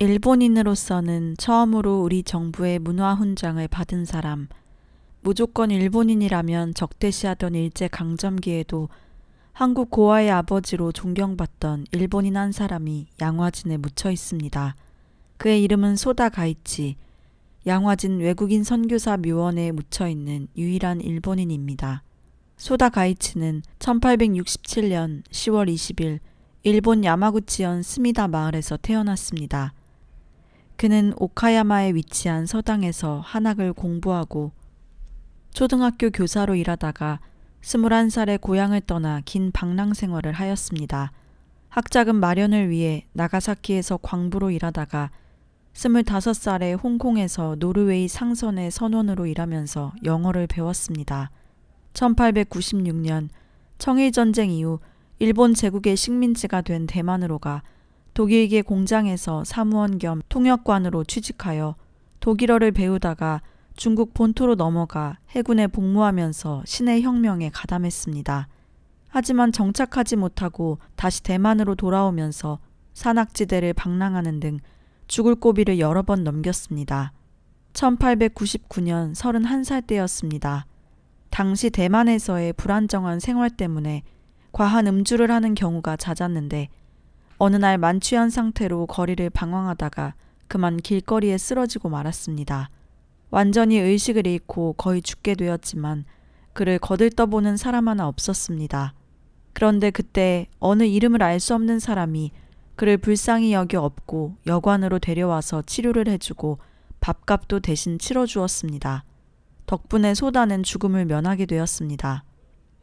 일본인으로서는 처음으로 우리 정부의 문화훈장을 받은 사람, 무조건 일본인이라면 적대시하던 일제강점기에도 한국 고아의 아버지로 존경받던 일본인 한 사람이 양화진에 묻혀 있습니다. 그의 이름은 소다 가이치, 양화진 외국인 선교사 묘원에 묻혀 있는 유일한 일본인입니다. 소다 가이치는 1867년 10월 20일 일본 야마구치현 스미다 마을에서 태어났습니다. 그는 오카야마에 위치한 서당에서 한학을 공부하고 초등학교 교사로 일하다가 21살에 고향을 떠나 긴 방랑 생활을 하였습니다. 학자금 마련을 위해 나가사키에서 광부로 일하다가 25살에 홍콩에서 노르웨이 상선의 선원으로 일하면서 영어를 배웠습니다. 1896년 청일전쟁 이후 일본 제국의 식민지가 된 대만으로 가 독일계 공장에서 사무원 겸 통역관으로 취직하여 독일어를 배우다가 중국 본토로 넘어가 해군에 복무하면서 신의 혁명에 가담했습니다. 하지만 정착하지 못하고 다시 대만으로 돌아오면서 산악지대를 방랑하는 등 죽을 고비를 여러 번 넘겼습니다. 1899년 31살 때였습니다. 당시 대만에서의 불안정한 생활 때문에 과한 음주를 하는 경우가 잦았는데 어느 날 만취한 상태로 거리를 방황하다가 그만 길거리에 쓰러지고 말았습니다. 완전히 의식을 잃고 거의 죽게 되었지만 그를 거들떠보는 사람 하나 없었습니다. 그런데 그때 어느 이름을 알 수 없는 사람이 그를 불쌍히 여겨 업고 여관으로 데려와서 치료를 해주고 밥값도 대신 치러주었습니다. 덕분에 소다는 죽음을 면하게 되었습니다.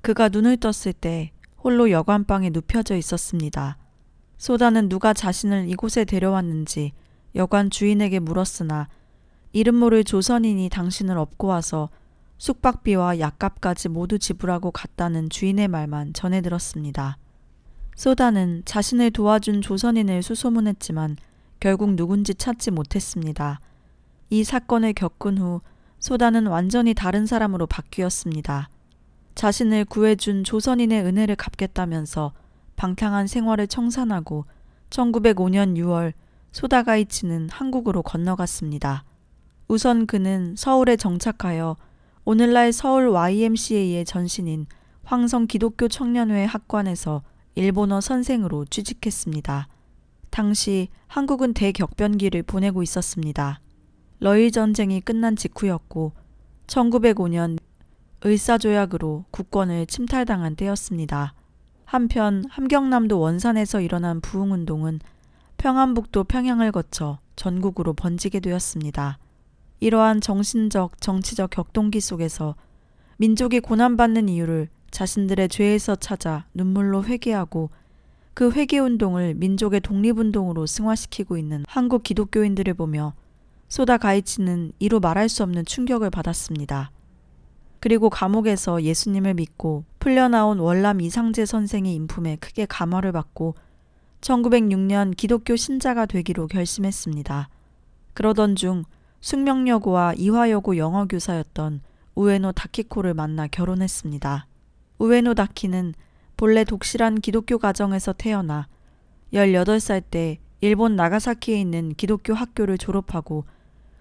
그가 눈을 떴을 때 홀로 여관방에 눕혀져 있었습니다. 소다는 누가 자신을 이곳에 데려왔는지 여관 주인에게 물었으나 이름 모를 조선인이 당신을 업고 와서 숙박비와 약값까지 모두 지불하고 갔다는 주인의 말만 전해 들었습니다. 소다는 자신을 도와준 조선인을 수소문했지만 결국 누군지 찾지 못했습니다. 이 사건을 겪은 후 소다는 완전히 다른 사람으로 바뀌었습니다. 자신을 구해준 조선인의 은혜를 갚겠다면서 방탕한 생활을 청산하고 1905년 6월 소다 가이치는 한국으로 건너갔습니다. 우선 그는 서울에 정착하여 오늘날 서울 YMCA의 전신인 황성 기독교 청년회 학관에서 일본어 선생으로 취직했습니다. 당시 한국은 대격변기를 보내고 있었습니다. 러일 전쟁이 끝난 직후였고 1905년 을사조약으로 국권을 침탈당한 때였습니다. 한편 함경남도 원산에서 일어난 부흥운동은 평안북도 평양을 거쳐 전국으로 번지게 되었습니다. 이러한 정신적, 정치적 격동기 속에서 민족이 고난받는 이유를 자신들의 죄에서 찾아 눈물로 회개하고 그 회개운동을 민족의 독립운동으로 승화시키고 있는 한국 기독교인들을 보며 소다 가이치는 이루 말할 수 없는 충격을 받았습니다. 그리고 감옥에서 예수님을 믿고 풀려나온 월남 이상재 선생의 인품에 크게 감화를 받고 1906년 기독교 신자가 되기로 결심했습니다. 그러던 중 숙명여고와 이화여고 영어교사였던 우에노 다키코를 만나 결혼했습니다. 우에노 다키는 본래 독실한 기독교 가정에서 태어나 18살 때 일본 나가사키에 있는 기독교 학교를 졸업하고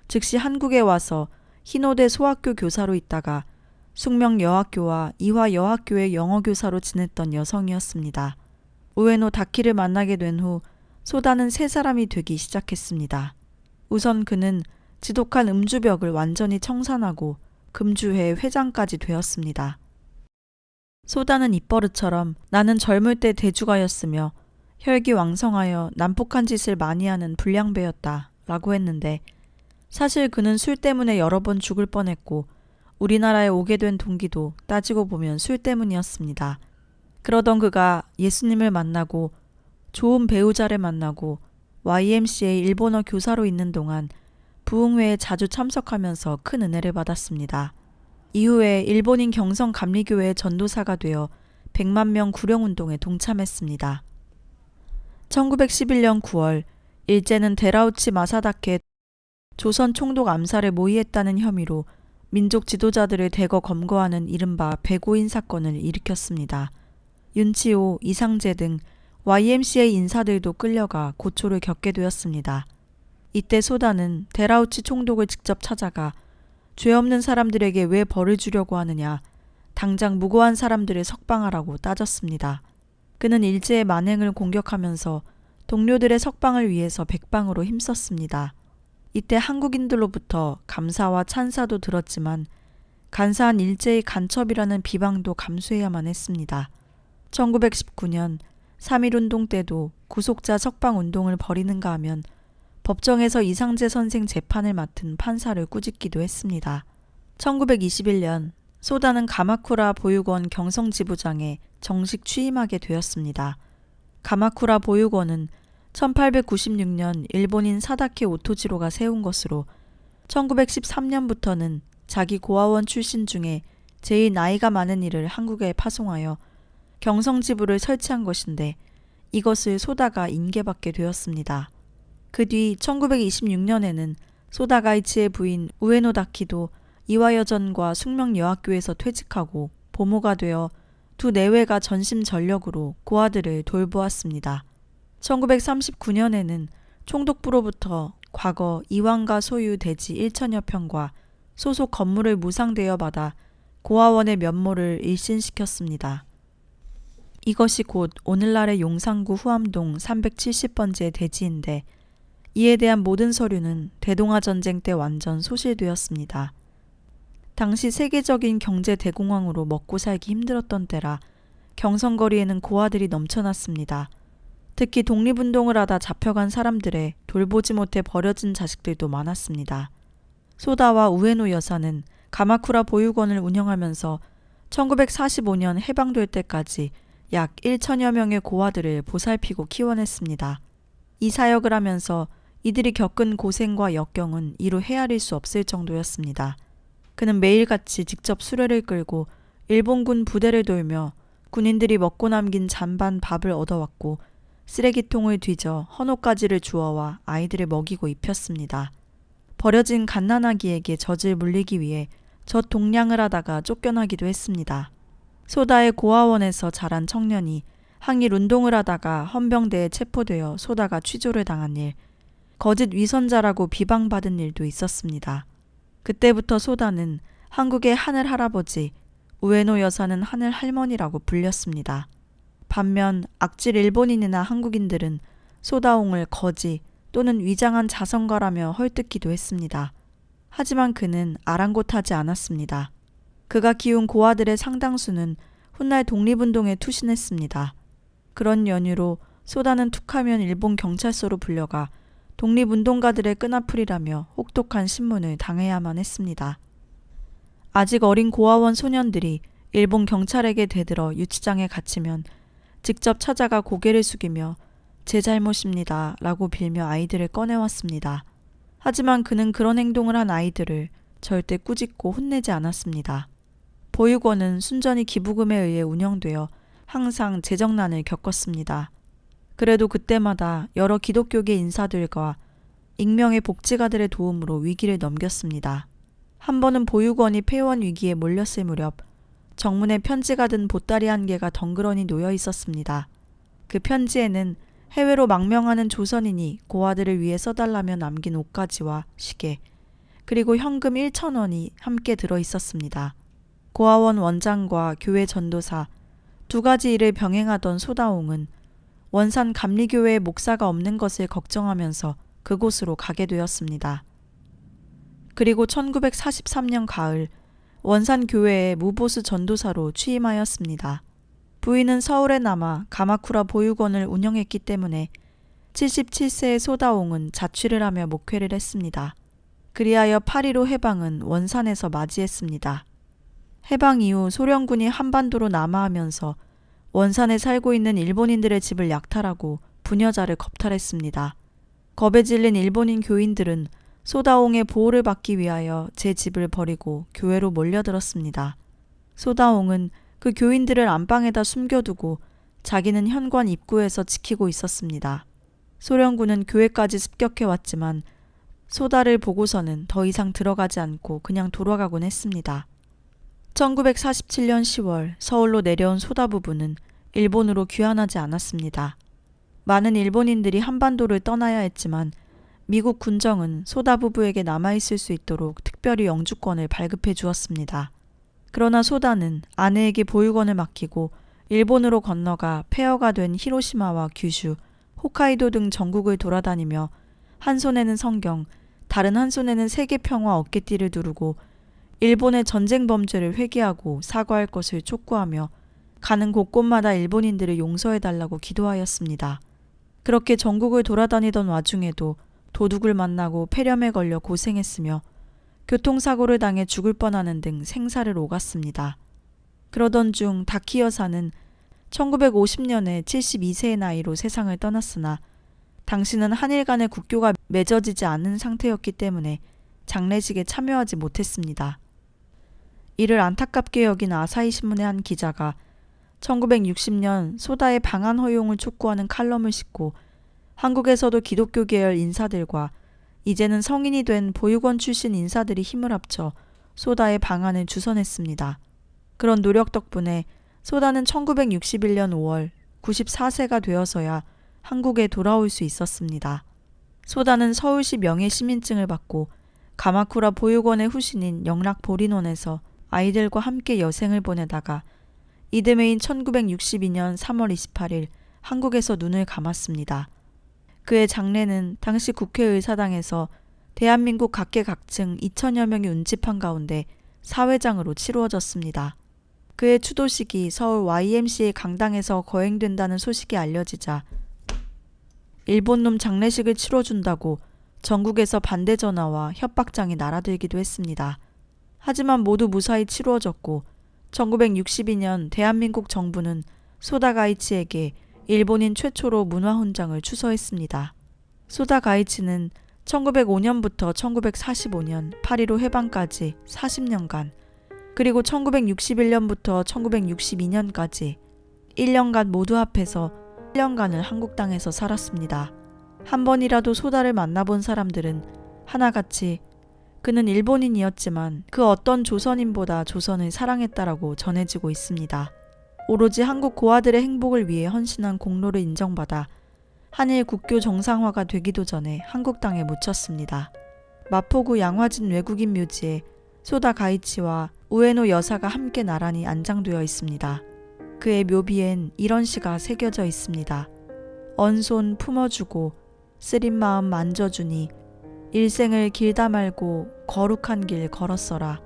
즉시 한국에 와서 히노대 소학교 교사로 있다가 숙명여학교와 이화여학교의 영어교사로 지냈던 여성이었습니다. 우에노 다키를 만나게 된 후 소다는 새 사람이 되기 시작했습니다. 우선 그는 지독한 음주벽을 완전히 청산하고 금주회 회장까지 되었습니다. 소다는 입버릇처럼 나는 젊을 때 대주가였으며 혈기왕성하여 난폭한 짓을 많이 하는 불량배였다 라고 했는데 사실 그는 술 때문에 여러 번 죽을 뻔했고 우리나라에 오게 된 동기도 따지고 보면 술 때문이었습니다. 그러던 그가 예수님을 만나고 좋은 배우자를 만나고 YMCA 일본어 교사로 있는 동안 부흥회에 자주 참석하면서 큰 은혜를 받았습니다. 이후에 일본인 경성 감리교회의 전도사가 되어 100만 명 구령운동에 동참했습니다. 1911년 9월 일제는 데라우치 마사다케 조선 총독 암살에 모의했다는 혐의로 민족 지도자들을 대거 검거하는 이른바 배고인 사건을 일으켰습니다. 윤치호, 이상재 등 YMCA 인사들도 끌려가 고초를 겪게 되었습니다. 이때 소다는 데라우치 총독을 직접 찾아가 죄 없는 사람들에게 왜 벌을 주려고 하느냐, 당장 무고한 사람들을 석방하라고 따졌습니다. 그는 일제의 만행을 공격하면서 동료들의 석방을 위해서 백방으로 힘썼습니다. 이때 한국인들로부터 감사와 찬사도 들었지만 간사한 일제의 간첩이라는 비방도 감수해야만 했습니다. 1919년 3.1운동 때도 구속자 석방운동을 벌이는가 하면 법정에서 이상재 선생 재판을 맡은 판사를 꾸짖기도 했습니다. 1921년 소다는 가마쿠라 보육원 경성지부장에 정식 취임하게 되었습니다. 가마쿠라 보육원은 1896년 일본인 사다케 오토지로가 세운 것으로 1913년부터는 자기 고아원 출신 중에 제일 나이가 많은 이를 한국에 파송하여 경성지부를 설치한 것인데 이것을 소다가 인계받게 되었습니다. 그 뒤 1926년에는 소다가이치의 부인 우에노다키도 이화여전과 숙명여학교에서 퇴직하고 보모가 되어 두 내외가 전심전력으로 고아들을 돌보았습니다. 1939년에는 총독부로부터 과거 이황가 소유 대지 1천여 평과 소속 건물을 무상대여 받아 고아원의 면모를 일신시켰습니다. 이것이 곧 오늘날의 용산구 후암동 370번지의 대지인데 이에 대한 모든 서류는 대동아전쟁 때 완전 소실되었습니다. 당시 세계적인 경제 대공황으로 먹고 살기 힘들었던 때라 경성거리에는 고아들이 넘쳐났습니다. 특히 독립운동을 하다 잡혀간 사람들의 돌보지 못해 버려진 자식들도 많았습니다. 소다와 우에노 여사는 가마쿠라 보육원을 운영하면서 1945년 해방될 때까지 약 1천여 명의 고아들을 보살피고 키워냈습니다. 이 사역을 하면서 이들이 겪은 고생과 역경은 이루 헤아릴 수 없을 정도였습니다. 그는 매일같이 직접 수레를 끌고 일본군 부대를 돌며 군인들이 먹고 남긴 잔반 밥을 얻어왔고 쓰레기통을 뒤져 헌옷가지를 주워와 아이들을 먹이고 입혔습니다. 버려진 갓난아기에게 젖을 물리기 위해 젖 동량을 하다가 쫓겨나기도 했습니다. 소다의 고아원에서 자란 청년이 항일 운동을 하다가 헌병대에 체포되어 소다가 취조를 당한 일, 거짓 위선자라고 비방받은 일도 있었습니다. 그때부터 소다는 한국의 하늘 할아버지, 우에노 여사는 하늘 할머니라고 불렸습니다. 반면 악질 일본인이나 한국인들은 소다옹을 거지 또는 위장한 자성가라며 헐뜯기도 했습니다. 하지만 그는 아랑곳하지 않았습니다. 그가 키운 고아들의 상당수는 훗날 독립운동에 투신했습니다. 그런 연유로 소다는 툭하면 일본 경찰서로 불려가 독립운동가들의 끈앞풀이라며 혹독한 신문을 당해야만 했습니다. 아직 어린 고아원 소년들이 일본 경찰에게 대들어 유치장에 갇히면 직접 찾아가 고개를 숙이며 제 잘못입니다 라고 빌며 아이들을 꺼내왔습니다. 하지만 그는 그런 행동을 한 아이들을 절대 꾸짖고 혼내지 않았습니다. 보육원은 순전히 기부금에 의해 운영되어 항상 재정난을 겪었습니다. 그래도 그때마다 여러 기독교계 인사들과 익명의 복지가들의 도움으로 위기를 넘겼습니다. 한 번은 보육원이 폐원 위기에 몰렸을 무렵 정문에 편지가 든 보따리 한 개가 덩그러니 놓여 있었습니다. 그 편지에는 해외로 망명하는 조선인이 고아들을 위해 써달라며 남긴 옷가지와 시계, 그리고 현금 1,000원이 함께 들어 있었습니다. 고아원 원장과 교회 전도사 두 가지 일을 병행하던 소다옹은 원산 감리교회의 목사가 없는 것을 걱정하면서 그곳으로 가게 되었습니다. 그리고 1943년 가을 원산 교회의 무보수 전도사로 취임하였습니다. 부인은 서울에 남아 가마쿠라 보육원을 운영했기 때문에 77세의 소다옹은 자취를 하며 목회를 했습니다. 그리하여 8.15 해방은 원산에서 맞이했습니다. 해방 이후 소련군이 한반도로 남하하면서 원산에 살고 있는 일본인들의 집을 약탈하고 부녀자를 겁탈했습니다. 겁에 질린 일본인 교인들은 소다옹의 보호를 받기 위하여 제 집을 버리고 교회로 몰려들었습니다. 소다옹은 그 교인들을 안방에다 숨겨두고 자기는 현관 입구에서 지키고 있었습니다. 소련군은 교회까지 습격해왔지만 소다를 보고서는 더 이상 들어가지 않고 그냥 돌아가곤 했습니다. 1947년 10월 서울로 내려온 소다 부부는 일본으로 귀환하지 않았습니다. 많은 일본인들이 한반도를 떠나야 했지만 미국 군정은 소다 부부에게 남아있을 수 있도록 특별히 영주권을 발급해 주었습니다. 그러나 소다는 아내에게 보육원을 맡기고 일본으로 건너가 폐허가 된 히로시마와 규슈, 홋카이도 등 전국을 돌아다니며 한 손에는 성경, 다른 한 손에는 세계평화 어깨띠를 두르고 일본의 전쟁 범죄를 회개하고 사과할 것을 촉구하며 가는 곳곳마다 일본인들을 용서해달라고 기도하였습니다. 그렇게 전국을 돌아다니던 와중에도 도둑을 만나고 폐렴에 걸려 고생했으며 교통사고를 당해 죽을 뻔하는 등 생사를 오갔습니다. 그러던 중 다키 여사는 1950년에 72세의 나이로 세상을 떠났으나 당시는 한일 간의 국교가 맺어지지 않은 상태였기 때문에 장례식에 참여하지 못했습니다. 이를 안타깝게 여긴 아사히 신문의 한 기자가 1960년 소다의 방한 허용을 촉구하는 칼럼을 싣고 한국에서도 기독교 계열 인사들과 이제는 성인이 된 보육원 출신 인사들이 힘을 합쳐 소다의 방한을 주선했습니다. 그런 노력 덕분에 소다는 1961년 5월 94세가 되어서야 한국에 돌아올 수 있었습니다. 소다는 서울시 명예시민증을 받고 가마쿠라 보육원의 후신인 영락 보린원에서 아이들과 함께 여생을 보내다가 이듬해인 1962년 3월 28일 한국에서 눈을 감았습니다. 그의 장례는 당시 국회의사당에서 대한민국 각계각층 2천여 명이 운집한 가운데 사회장으로 치루어졌습니다. 그의 추도식이 서울 YMCA 강당에서 거행된다는 소식이 알려지자 일본놈 장례식을 치러준다고 전국에서 반대 전화와 협박장이 날아들기도 했습니다. 하지만 모두 무사히 치루어졌고 1962년 대한민국 정부는 소다 가이치에게 일본인 최초로 문화훈장을 추서했습니다. 소다 가이치는 1905년부터 1945년 파리로 해방까지 40년간 그리고 1961년부터 1962년까지 1년간 모두 합해서 1년간을 한국 땅에서 살았습니다. 한 번이라도 소다를 만나본 사람들은 하나같이 그는 일본인이었지만 그 어떤 조선인보다 조선을 사랑했다라고 전해지고 있습니다. 오로지 한국 고아들의 행복을 위해 헌신한 공로를 인정받아 한일 국교 정상화가 되기도 전에 한국 땅에 묻혔습니다. 마포구 양화진 외국인 묘지에 소다 가이치와 우에노 여사가 함께 나란히 안장되어 있습니다. 그의 묘비엔 이런 시가 새겨져 있습니다. 언손 품어주고 쓰린 마음 만져주니 일생을 길다 말고 거룩한 길 걸었어라.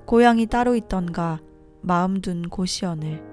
고향이 따로 있던가 마음 둔 고시원을